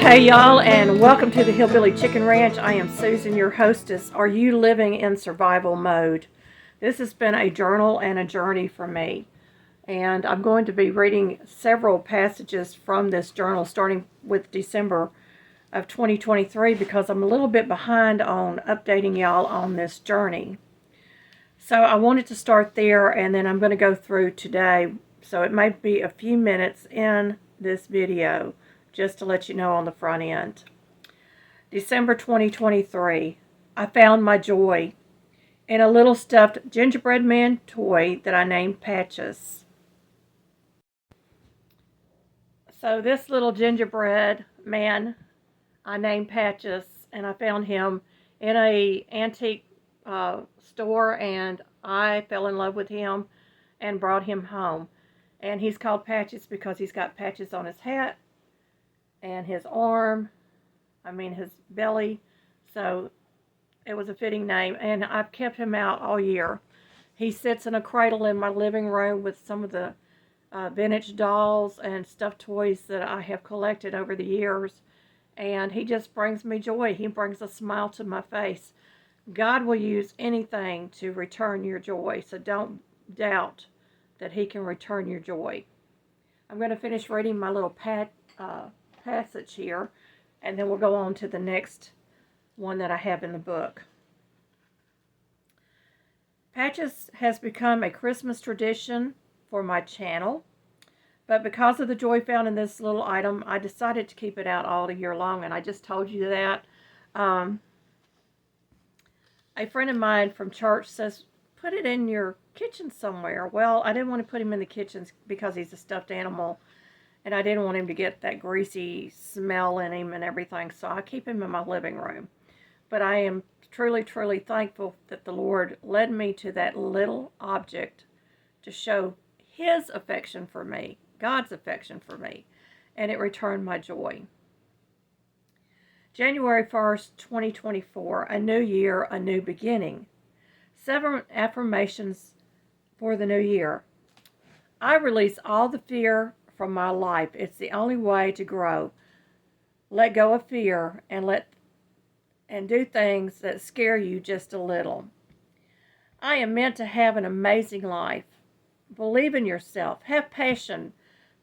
Hey y'all, and welcome to the Hillbilly Chicken Ranch. I am Susan, your hostess. Are you living in survival mode? This has been a journal and a journey for me, and I'm going to be reading several passages from this journal starting with December of 2023 because I'm a little bit behind on updating y'all on this journey. So I wanted to start there, and then I'm going to go through today, so it might be a few minutes in this video just to let you know on the front end. December 2023, I found my joy in a little stuffed gingerbread man toy that I named Patches. So this little gingerbread man I named Patches, and I found him in a antique store, and I fell in love with him and brought him home. And he's called Patches because he's got patches on his hat and his arm, his belly, so it was a fitting name, and I've kept him out all year. He sits in a cradle in my living room with some of the vintage dolls and stuffed toys that I have collected over the years, and he just brings me joy. He brings a smile to my face. God will use anything to return your joy, so don't doubt that he can return your joy. I'm going to finish reading my little passage here, and then we'll go on to the next one that I have in the book. Patches has become a Christmas tradition for my channel, but because of the joy found in this little item, I decided to keep it out all year long, and I just told you that. A friend of mine from church says, put it in your kitchen somewhere. Well, I didn't want to put him in the kitchen because he's a stuffed animal, and I didn't want him to get that greasy smell in him and everything, so I keep him in my living room. But I am truly, truly thankful that the Lord led me to that little object to show his affection for me, God's affection for me, and it returned my joy. January 1st, 2024, a new year, a new beginning. 7 affirmations for the new year. I release all the fear from my life. It's the only way to grow. Let go of fear and do things that scare you just a little. I am meant to have an amazing life. Believe in yourself. Have passion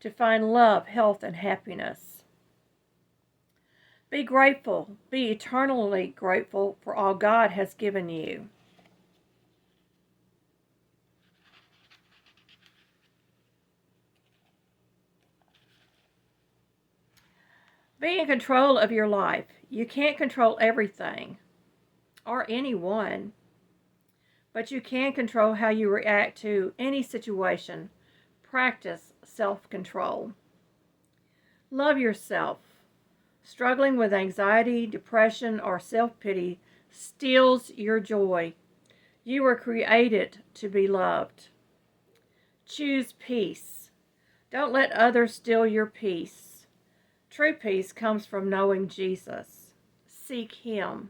to find love, health, and happiness. Be grateful. Be eternally grateful for all God has given you. Be in control of your life. You can't control everything or anyone, but you can control how you react to any situation. Practice self-control. Love yourself. Struggling with anxiety, depression, or self-pity steals your joy. You were created to be loved. Choose peace. Don't let others steal your peace. True peace comes from knowing Jesus. Seek him.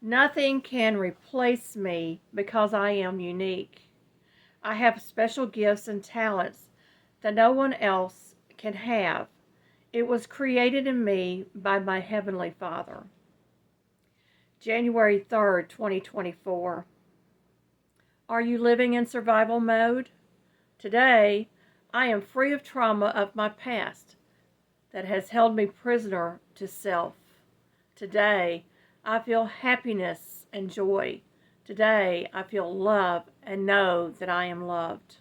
Nothing can replace me because I am unique. I have special gifts and talents that no one else can have. It was created in me by my Heavenly Father. January 3rd, 2024. Are you living in survival mode? Today, I am free of trauma of my past that has held me prisoner to self. Today, I feel happiness and joy. Today, I feel love and know that I am loved.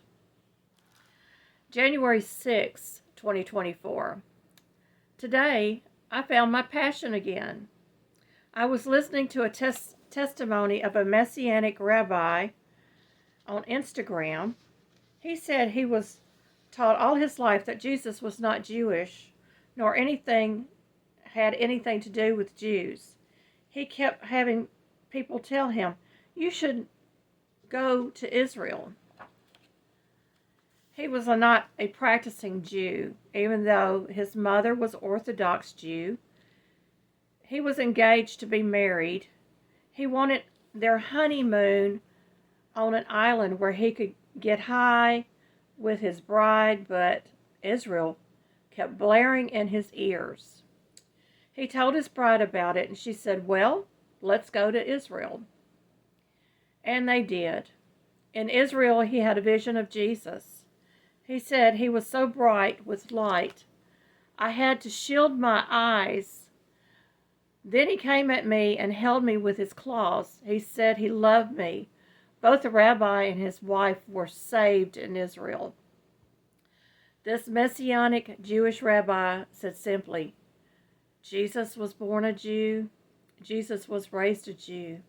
January 6, 2024. Today, I found my passion again. I was listening to a testimony of a Messianic rabbi on Instagram. He said he was taught all his life that Jesus was not Jewish, nor had anything to do with Jews. He kept having people tell him, you should go to Israel. He was not a practicing Jew, even though his mother was Orthodox Jew. He was engaged to be married. He wanted their honeymoon on an island where he could get high with his bride, but Israel kept blaring in his ears. He told his bride about it, and she said, "Well, let's go to Israel." And they did. In Israel, he had a vision of Jesus. He said he was so bright with light, I had to shield my eyes. Then he came at me and held me with his claws. He said he loved me. Both the rabbi and his wife were saved in Israel. This Messianic Jewish rabbi said simply, Jesus was born a Jew. Jesus was raised a Jew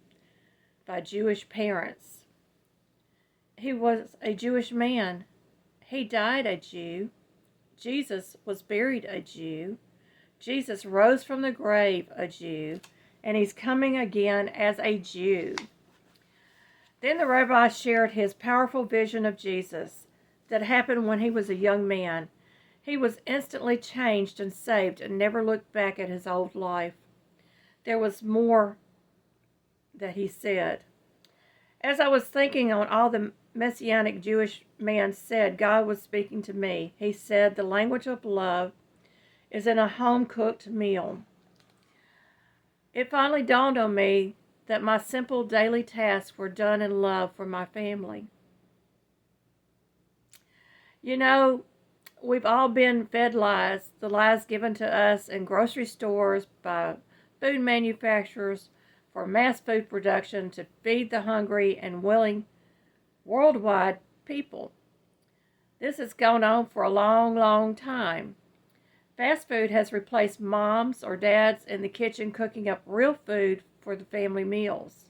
by Jewish parents. He was a Jewish man. He died a Jew. Jesus was buried a Jew. Jesus rose from the grave a Jew. And he's coming again as a Jew. Then the rabbi shared his powerful vision of Jesus that happened when he was a young man. He was instantly changed and saved and never looked back at his old life. There was more that he said. As I was thinking on all the Messianic Jewish man said, God was speaking to me. He said the language of love is in a home-cooked meal. It finally dawned on me that my simple daily tasks were done in love for my family. You know, we've all been fed lies, the lies given to us in grocery stores by food manufacturers for mass food production to feed the hungry and willing worldwide people. This has gone on for a long, long time. Fast food has replaced moms or dads in the kitchen cooking up real food for the family meals.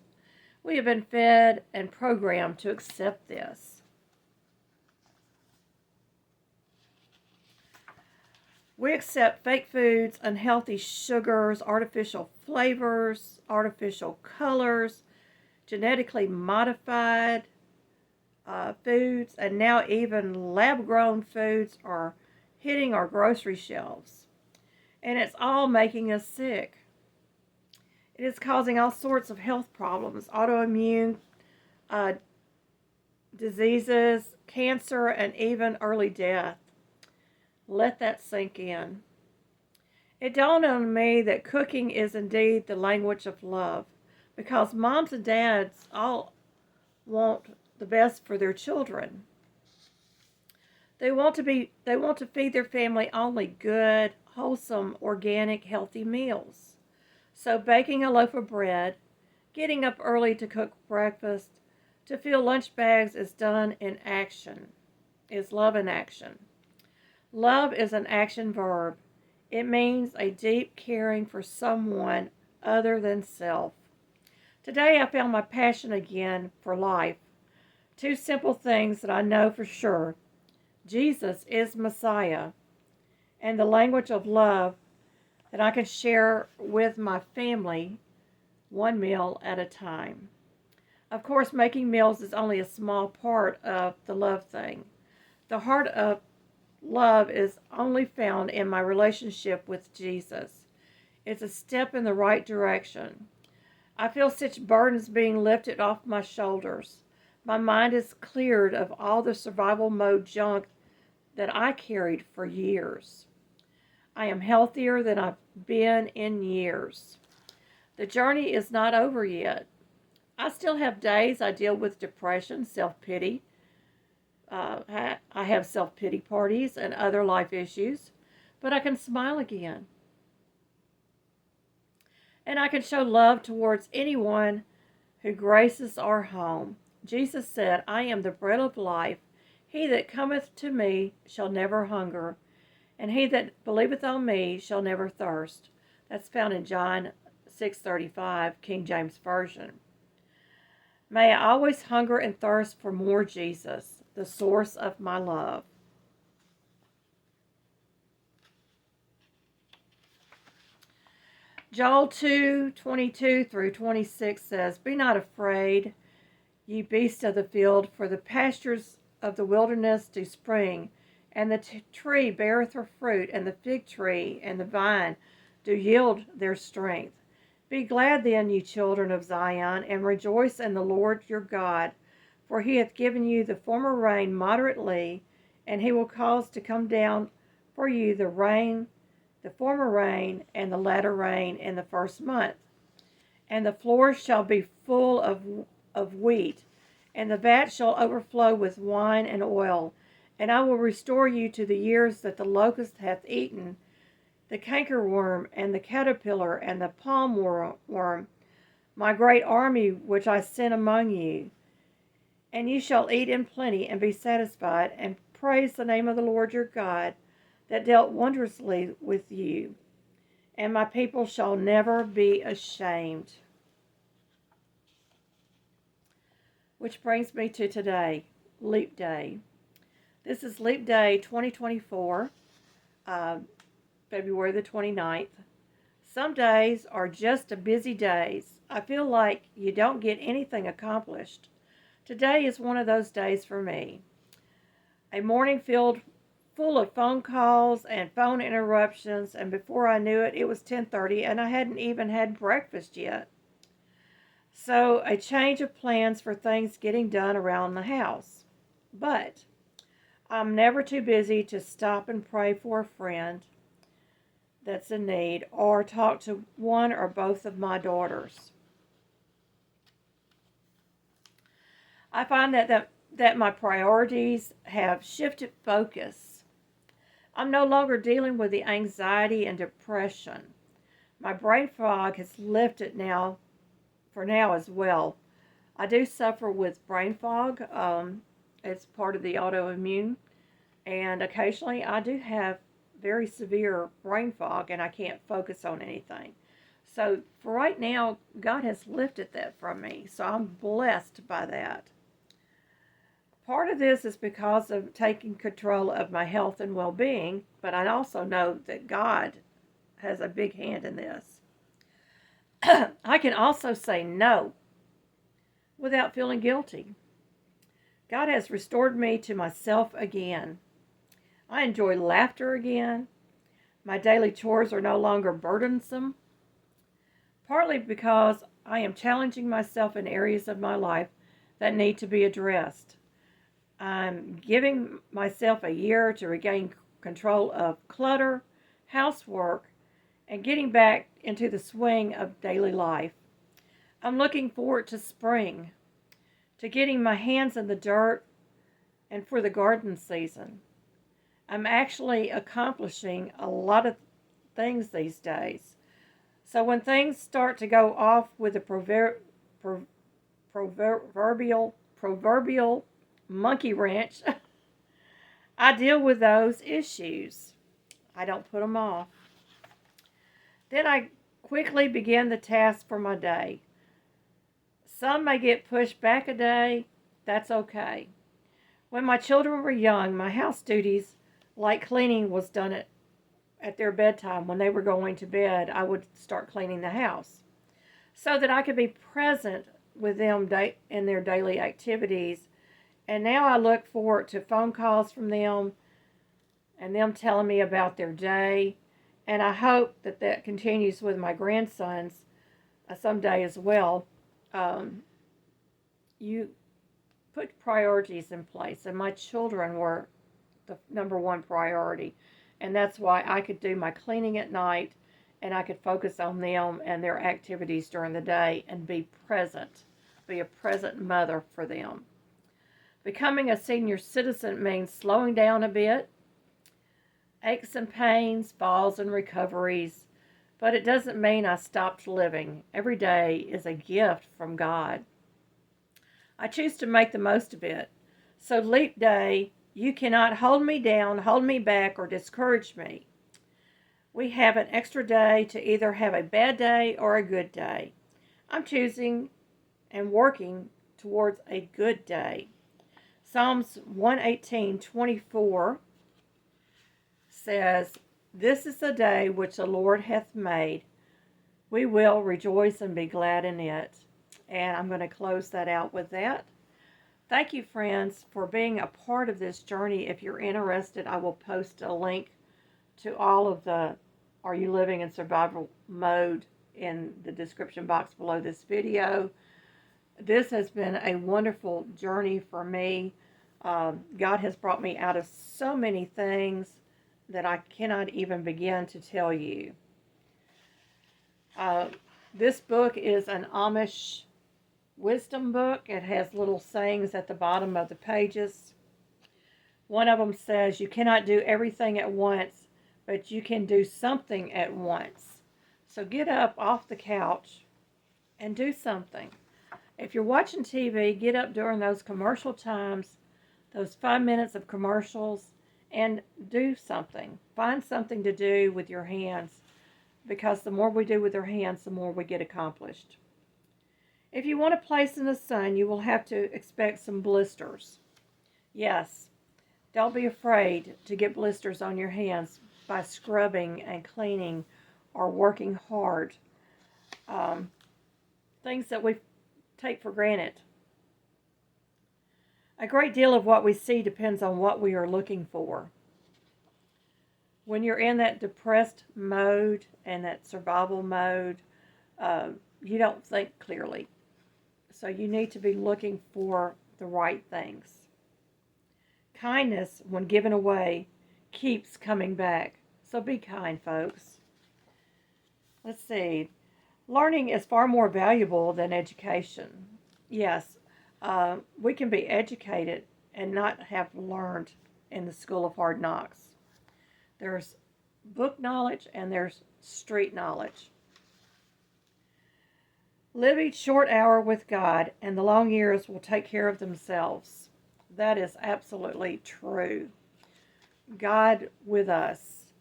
We have been fed and programmed to accept this. We accept fake foods, unhealthy sugars, artificial flavors, artificial colors, genetically modified foods, and now even lab-grown foods are hitting our grocery shelves. And it's all making us sick. It is causing all sorts of health problems, autoimmune diseases, cancer, and even early death. Let that sink in. It dawned on me that cooking is indeed the language of love, because moms and dads all want the best for their children. They want to feed their family only good, wholesome, organic, healthy meals. So baking a loaf of bread, getting up early to cook breakfast, to fill lunch bags is done in action, is love in action. Love is an action verb. It means a deep caring for someone other than self. Today I found my passion again for life. Two simple things that I know for sure. Jesus is Messiah, and the language of love that I can share with my family one meal at a time. Of course, making meals is only a small part of the love thing. The heart of love is only found in my relationship with Jesus. It's a step in the right direction. I feel such burdens being lifted off my shoulders. My mind is cleared of all the survival mode junk that I carried for years. I am healthier than I've been in years. The journey is not over yet. I still have days I deal with depression, self-pity. I have self-pity parties and other life issues, but I can smile again. And I can show love towards anyone who graces our home. Jesus said, I am the bread of life. He that cometh to me shall never hunger, and he that believeth on me shall never thirst. That's found in John 6:35, King James Version. May I always hunger and thirst for more Jesus, the source of my love. Joel 2:22 through 26 says, Be not afraid, ye beasts of the field, for the pastures of the wilderness do spring, and the tree beareth her fruit, and the fig tree and the vine do yield their strength. Be glad then, ye children of Zion, and rejoice in the Lord your God, for he hath given you the former rain moderately, and he will cause to come down for you the rain the former rain and the latter rain in the first month. And the floors shall be full of wheat, and the vat shall overflow with wine and oil. And I will restore you to the years that the locust hath eaten, the cankerworm, and the caterpillar, and the palm worm, my great army which I sent among you. And you shall eat in plenty, and be satisfied, and praise the name of the Lord your God, that dealt wondrously with you. And my people shall never be ashamed. Which brings me to today, Leap Day. This is Leap Day 2024, February the 29th. Some days are just a busy days. I feel like you don't get anything accomplished. Today is one of those days for me. A morning full of phone calls and phone interruptions, and before I knew it, it was 10:30 and I hadn't even had breakfast yet. So a change of plans for things getting done around the house. But I'm never too busy to stop and pray for a friend that's in need, or talk to one or both of my daughters. I find that my priorities have shifted focus. I'm no longer dealing with the anxiety and depression. My brain fog has lifted now, for now as well. I do suffer with brain fog. It's part of the autoimmune, and occasionally I do have very severe brain fog and I can't focus on anything. So for right now, God has lifted that from me. So I'm blessed by that. Part of this is because of taking control of my health and well-being, but I also know that God has a big hand in this. I can also say no without feeling guilty. God has restored me to myself again. I enjoy laughter again. My daily chores are no longer burdensome, partly because I am challenging myself in areas of my life that need to be addressed. I'm giving myself a year to regain control of clutter, housework, and getting back into the swing of daily life. I'm looking forward to spring, to getting my hands in the dirt, and for the garden season. I'm actually accomplishing a lot of things these days. So when things start to go off with the proverbial monkey wrench, I deal with those issues. I don't put them off. Then I quickly begin the task for my day. Some may get pushed back a day. That's okay. When my children were young, my house duties, like cleaning, was done at their bedtime. When they were going to bed, I would start cleaning the house so that I could be present with them in their daily activities. And now I look forward to phone calls from them and them telling me about their day. And I hope that continues with my grandsons someday as well. You put priorities in place, and my children were the number one priority. And that's why I could do my cleaning at night, and I could focus on them and their activities during the day and be present, be a present mother for them. Becoming a senior citizen means slowing down a bit, aches and pains, falls and recoveries, but it doesn't mean I stopped living. Every day is a gift from God. I choose to make the most of it. So Leap Day, you cannot hold me down, hold me back, or discourage me. We have an extra day to either have a bad day or a good day. I'm choosing and working towards a good day. Psalms 118:24 says, "This is the day which the Lord hath made. We will rejoice and be glad in it." And I'm going to close that out with that. Thank you, friends, for being a part of this journey. If you're interested, I will post a link to all of the Are You Living in Survival Mode in the description box below this video. This has been a wonderful journey for me. God has brought me out of so many things that I cannot even begin to tell you. This book is an Amish wisdom book. It has little sayings at the bottom of the pages. One of them says, "You cannot do everything at once, but you can do something at once." So get up off the couch and do something. If you're watching TV, get up during those commercial times, those 5 minutes of commercials, and do something. Find something to do with your hands, because the more we do with our hands, the more we get accomplished. If you want to place in the sun, you will have to expect some blisters. Yes, don't be afraid to get blisters on your hands by scrubbing and cleaning or working hard. Things that we take for granted. A great deal of what we see depends on what we are looking for. When you're in that depressed mode and that survival mode, you don't think clearly. So you need to be looking for the right things. Kindness, when given away, keeps coming back. So be kind, folks. Let's see. Learning is far more valuable than education. Yes, we can be educated and not have learned in the school of hard knocks. There's book knowledge and there's street knowledge. Live each short hour with God, and the long years will take care of themselves. That is absolutely true. God with us.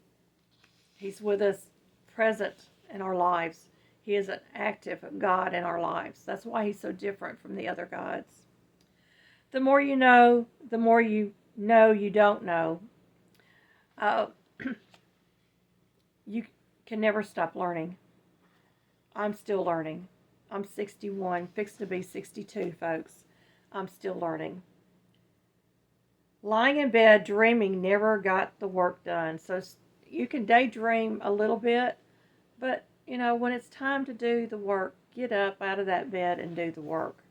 He's with us, present in our lives. He is an active God in our lives. That's why he's so different from the other gods. The more you know you don't know. You can never stop learning. I'm still learning. I'm 61, fixed to be 62, folks. I'm still learning. Lying in bed dreaming never got the work done. So you can daydream a little bit, but when it's time to do the work, get up out of that bed and do the work.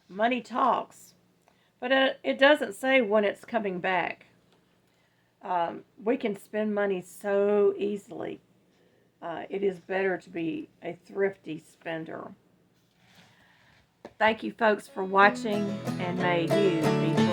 Money talks, but it doesn't say when it's coming back. We can spend money so easily. It is better to be a thrifty spender. Thank you, folks, for watching, and may you be